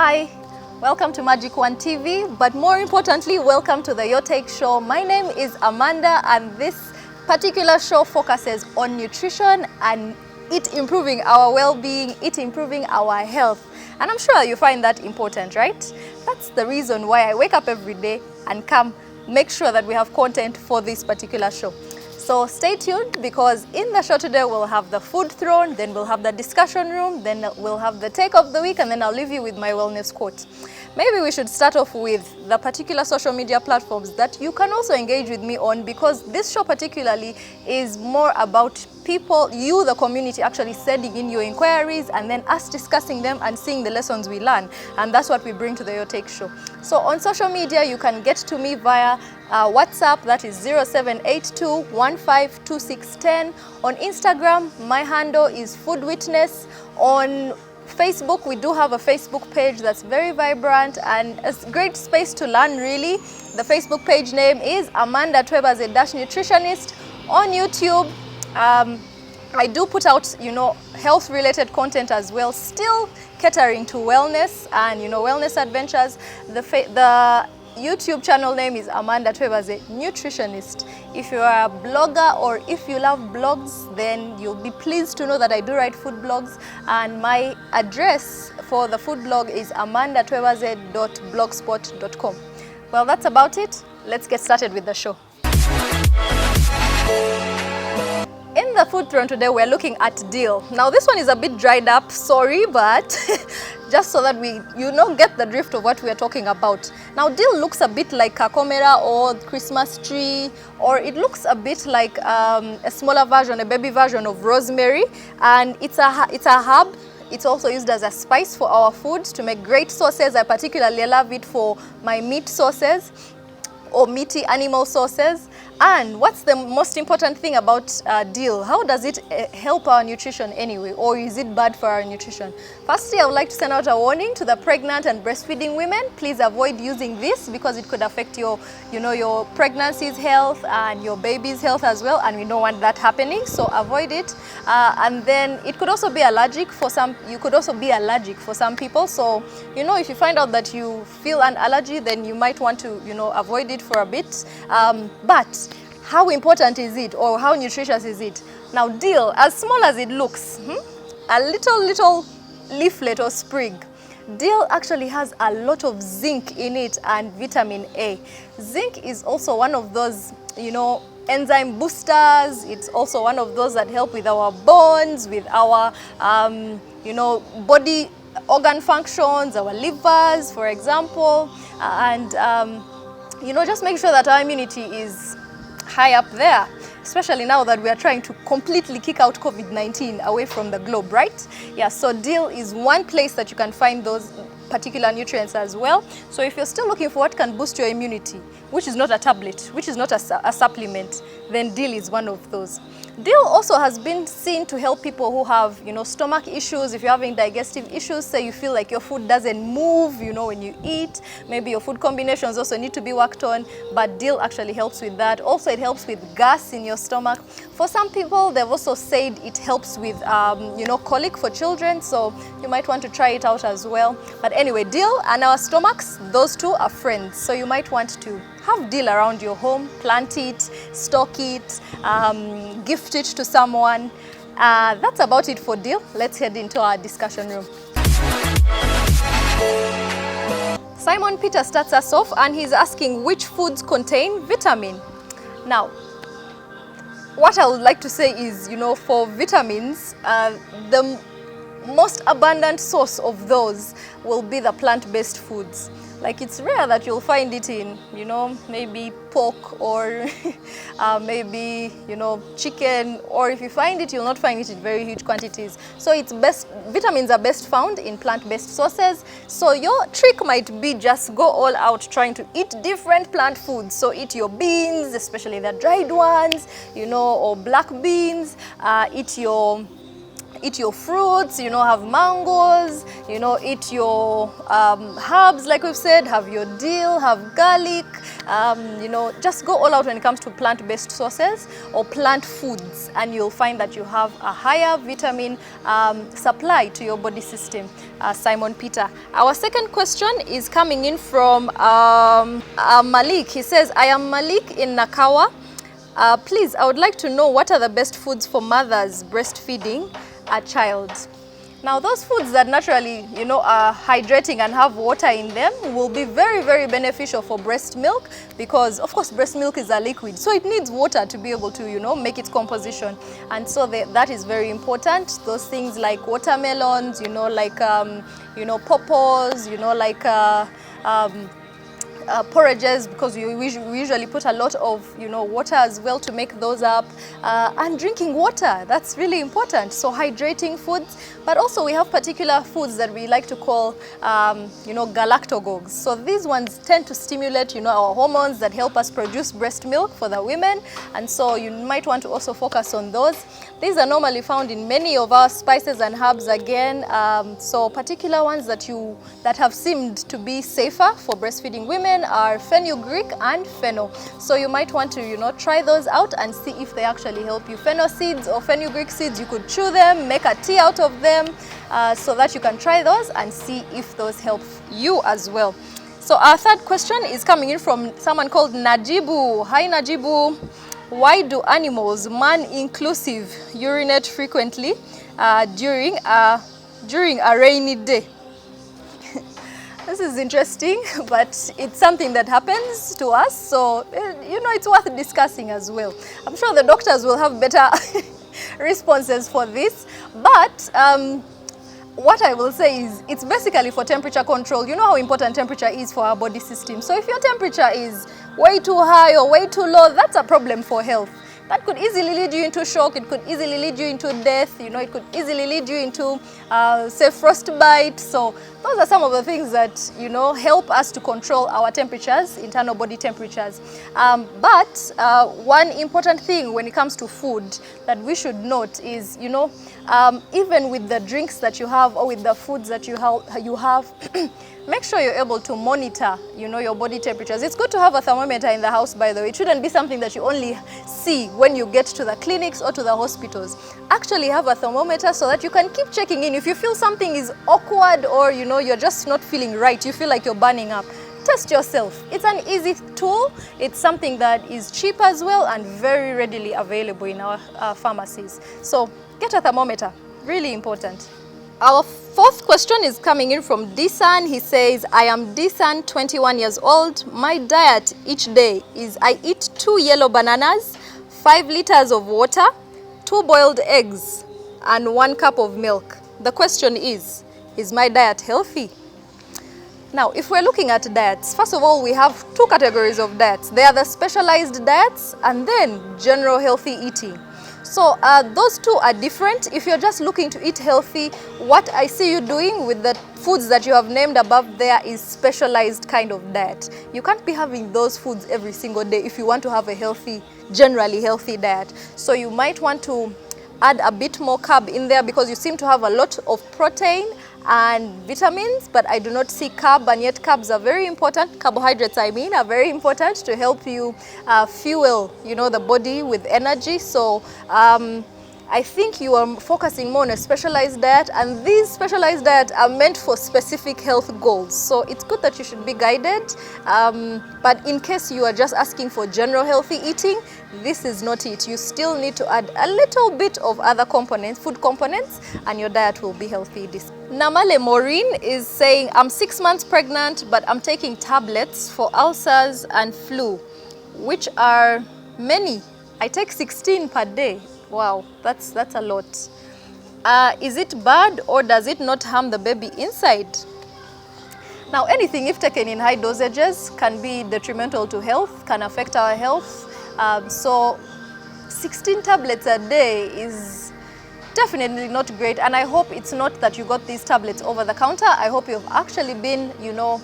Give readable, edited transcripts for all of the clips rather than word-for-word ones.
Hi, welcome to Magic One TV, but more importantly, welcome to the Your Take Show. My name is Amanda, and this particular show focuses on nutrition and it improving our well-being, it improving our health. And I'm sure you find that important, right? That's the reason why I wake up every day and come make sure that we have content for this particular show. So stay tuned, because in the show today we'll have the food throne, then we'll have the discussion room, then we'll have the take of the week, and then I'll leave you with my wellness quote. Maybe we should start off with the particular social media platforms that you can also engage with me on, because this show particularly is more about people, you, the community, actually sending in your inquiries and then us discussing them and seeing the lessons we learn. And that's what we bring to the Your Take Show. So on social media, you can get to me via WhatsApp, that is 0782152610. On Instagram, my handle is Food Witness. On Facebook, we do have a Facebook page that's very vibrant and a great space to learn, really. The Facebook page name is Amanda Twebaze Nutritionist. On YouTube, I do put out, health-related content as well, still catering to wellness and, wellness adventures. The YouTube channel name is Amanda Twebaze Nutritionist. If you are a blogger or if you love blogs, then you'll be pleased to know that I do write food blogs, and my address for the food blog is amandatwebaze.blogspot.com. Well, that's about it. Let's get started with the show. In the food throne today, we're looking at dill. Now, this one is a bit dried up, sorry, but just so that we, get the drift of what we are talking about. Now, dill looks a bit like a comera or Christmas tree, or it looks a bit like a smaller version, a baby version of rosemary, and it's a herb. It's also used as a spice for our food to make great sauces. I particularly love it for my meat sauces or meaty animal sauces. And what's the most important thing about dill? How does it help our nutrition anyway, or is it bad for our nutrition? Firstly, I would like to send out a warning to the pregnant and breastfeeding women. Please avoid using this, because it could affect your pregnancy's health and your baby's health as well, and we don't want that happening, so avoid it. And then it could also be allergic for some. You could also be allergic for some people. So if you find out that you feel an allergy, then you might want to avoid it for a bit. But how important is it, or how nutritious is it? Now, dill, as small as it looks, a little leaflet or sprig, dill actually has a lot of zinc in it and vitamin A. Zinc is also one of those, enzyme boosters. It's also one of those that help with our bones, with our, body organ functions, our livers, for example, and just make sure that our immunity is high up there, especially now that we are trying to completely kick out COVID-19 away from the globe, right? Yeah, so dill is one place that you can find those particular nutrients as well. So if you're still looking for what can boost your immunity, which is not a tablet, which is not a supplement, then dill is one of those. Dill also has been seen to help people who have, stomach issues. If you're having digestive issues, say you feel like your food doesn't move, when you eat, maybe your food combinations also need to be worked on, but dill actually helps with that. Also, it helps with gas in your stomach. For some people, they've also said it helps with, colic for children, so you might want to try it out as well. But anyway, dill and our stomachs, those two are friends, so you might want to have dill around your home, plant it, stock it, gift it to someone. That's about it for dill. Let's head into our discussion room. Simon Peter starts us off, and he's asking which foods contain vitamin. Now, what I would like to say is, for vitamins, the most abundant source of those will be the plant-based foods. Like, it's rare that you'll find it in, maybe pork or maybe, chicken, or if you find it, you'll not find it in very huge quantities. So vitamins are best found in plant-based sources. So your trick might be just go all out trying to eat different plant foods. So eat your beans, especially the dried ones, or black beans, eat your Eat your fruits, you know, have mangoes, you know, eat your herbs, like we've said, have your dill, have garlic, you know, just go all out when it comes to plant-based sources or plant foods, and you'll find that you have a higher vitamin supply to your body system. Simon Peter. Our second question is coming in from Malik. He says, I am Malik in Nakawa. Please, I would like to know what are the best foods for mothers breastfeeding a child. Now, those foods that naturally, you know, are hydrating and have water in them will be very, very beneficial for breast milk, because of course breast milk is a liquid, so it needs water to be able to, you know, make its composition. And so that is very important. Those things like watermelons, you know, like you know, pawpaws, you know, like porridges, because we usually put a lot of, you know, water as well to make those up, and drinking water, that's really important. So hydrating foods, but also we have particular foods that we like to call you know, galactagogues. So these ones tend to stimulate, you know, our hormones that help us produce breast milk for the women, and so you might want to also focus on those. These are normally found in many of our spices and herbs again, so particular ones that have seemed to be safer for breastfeeding women are fenugreek and fennel. So you might want to, you know, try those out and see if they actually help you. Fennel seeds or fenugreek seeds, you could chew them, make a tea out of them, so that you can try those and see if those help you as well. So our third question is coming in from someone called Najibu. Hi Najibu. Why do animals, man inclusive, urinate frequently during a rainy day? This is interesting, but it's something that happens to us, so you know, it's worth discussing as well. I'm sure the doctors will have better responses for this, but what I will say is it's basically for temperature control. You know how important temperature is for our body system. So if your temperature is way too high or way too low, that's a problem for health. That could easily lead you into shock, it could easily lead you into death, you know, it could easily lead you into, say, frostbite. So those are some of the things that, you know, help us to control our temperatures, internal body temperatures. But one important thing when it comes to food that we should note is, you know, even with the drinks that you have or with the foods that you have make sure you're able to monitor, you know, your body temperatures. It's good to have a thermometer in the house, by the way. It shouldn't be something that you only see when you get to the clinics or to the hospitals. Actually have a thermometer so that you can keep checking in. If you feel something is awkward or, you know, you're just not feeling right, you feel like you're burning up, test yourself. It's an easy tool. It's something that is cheap as well and very readily available in our pharmacies. So get a thermometer, really important. Our fourth question is coming in from Disan. He says, I am Disan, 21 years old. My diet each day is I eat 2 yellow bananas, 5 liters of water, 2 boiled eggs, and 1 cup of milk. The question is my diet healthy? Now, if we're looking at diets, first of all, we have 2 categories of diets. They are the specialized diets and then general healthy eating. So those two are different. If you're just looking to eat healthy, what I see you doing with the foods that you have named above there is specialized kind of diet. You can't be having those foods every single day if you want to have a healthy, generally healthy diet. So you might want to add a bit more carb in there because you seem to have a lot of protein and vitamins, but I do not see carb, and yet carbs are very important. Carbohydrates, I mean, are very important to help you fuel, you know, the body with energy. So I think you are focusing more on a specialized diet, and these specialized diets are meant for specific health goals. So it's good that you should be guided, but in case you are just asking for general healthy eating, this is not it. You still need to add a little bit of other components, food components, and your diet will be healthy. Namale Maureen is saying, I'm 6 months pregnant, but I'm taking tablets for ulcers and flu, which are many. I take 16 per day. Wow, that's a lot. Is it bad or does it not harm the baby inside? Now, anything if taken in high dosages can be detrimental to health, can affect our health. So 16 tablets a day is definitely not great, and I hope it's not that you got these tablets over the counter. I hope you've actually been, you know,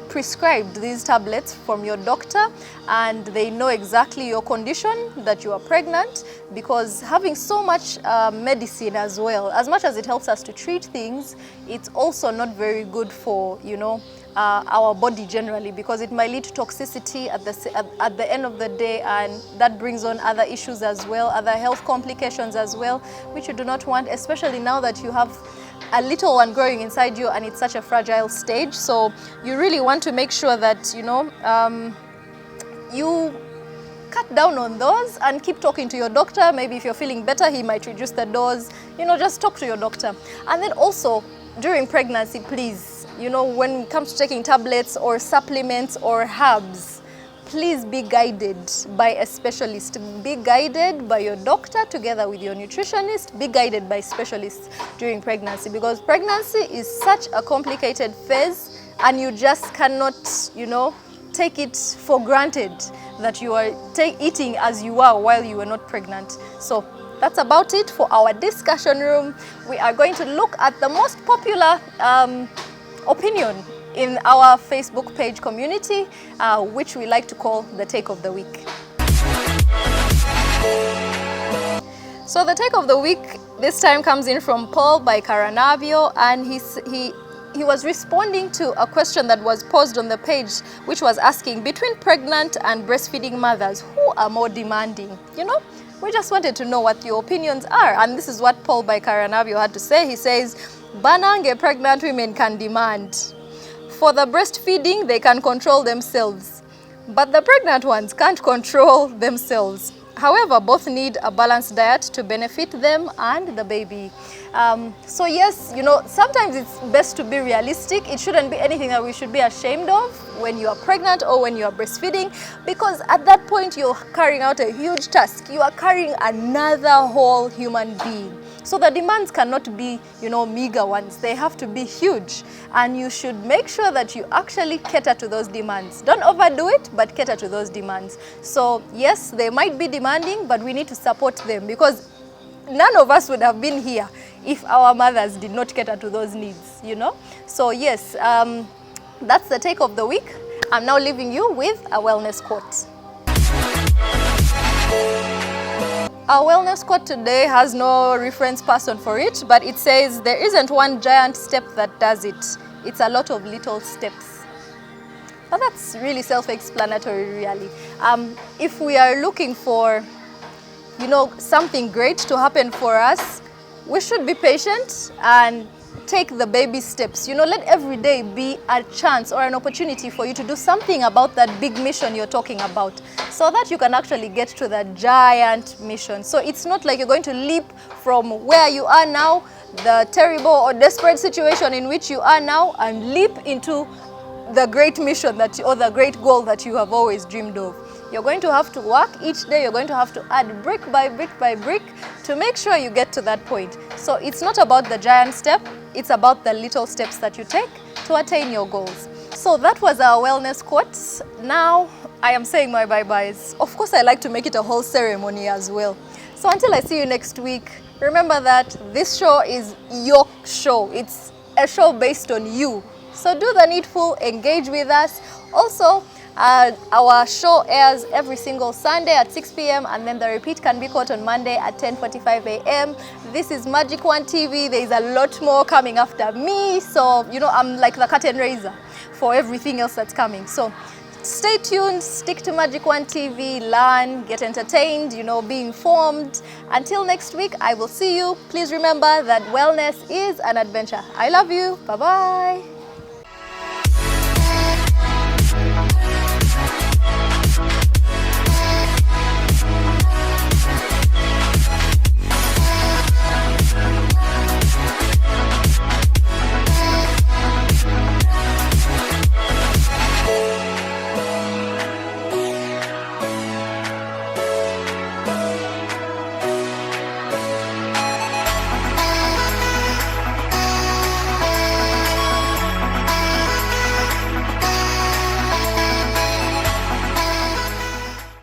prescribed these tablets from your doctor, and they know exactly your condition, that you are pregnant. because having so much medicine as well, as much as it helps us to treat things, it's also not very good for, you know, our body generally, because it might lead to toxicity at the end of the day, and that brings on other issues as well, other health complications as well, which you do not want, especially now that you have a little one growing inside you and it's such a fragile stage. So you really want to make sure that, you know, you cut down on those and keep talking to your doctor. Maybe if you're feeling better, he might reduce the dose. You know, just talk to your doctor. And then also during pregnancy, please, you know, when it comes to taking tablets or supplements or herbs, please be guided by a specialist. Be guided by your doctor together with your nutritionist. Be guided by specialists during pregnancy, because pregnancy is such a complicated phase and you just cannot, you know, take it for granted that you are eating as you are while you were not pregnant. So that's about it for our discussion room. We are going to look at the most popular opinion in our Facebook page community, which we like to call the take of the week. So the take of the week this time comes in from Paul by Caranavio, and he was responding to a question that was posed on the page, which was asking, between pregnant and breastfeeding mothers, who are more demanding? You know, we just wanted to know what your opinions are, and this is what Paul by Caranavio had to say. He says, Banange pregnant women can demand. For the breastfeeding, they can control themselves, but the pregnant ones can't control themselves. However, both need a balanced diet to benefit them and the baby. So yes, you know, sometimes it's best to be realistic. It shouldn't be anything that we should be ashamed of when you are pregnant or when you are breastfeeding, because at that point you're carrying out a huge task. You are carrying another whole human being. So the demands cannot be, you know, meager ones. They have to be huge, and you should make sure that you actually cater to those demands. Don't overdo it, but cater to those demands. So yes, they might be demanding, but we need to support them, because none of us would have been here if our mothers did not cater to those needs, you know. So yes, that's the take of the week. I'm now leaving you with a wellness quote. Our wellness quote today has no reference person for it, but it says, there isn't one giant step that does it. It's a lot of little steps. But that's really self-explanatory, really. If we are looking for, you know, something great to happen for us, we should be patient and take the baby steps. You know, let every day be a chance or an opportunity for you to do something about that big mission you're talking about, so that you can actually get to that giant mission. So it's not like you're going to leap from where you are now, the terrible or desperate situation in which you are now, and leap into the great mission or the great goal that you have always dreamed of. You're going to have to work each day. You're going to have to add brick by brick by brick to make sure you get to that point. So it's not about the giant step. It's about the little steps that you take to attain your goals. So that was our wellness quotes. Now I am saying my bye-byes. Of course, I like to make it a whole ceremony as well. So until I see you next week, remember that this show is your show. It's a show based on you. So do the needful, engage with us. Also, our show airs every single Sunday at 6 p.m. and then the repeat can be caught on Monday at 10:45 a.m. This is Magic One TV. There is a lot more coming after me. So, you know, I'm like the curtain raiser for everything else that's coming. So stay tuned, stick to Magic One TV, learn, get entertained, you know, be informed. Until next week, I will see you. Please remember that wellness is an adventure. I love you. Bye-bye.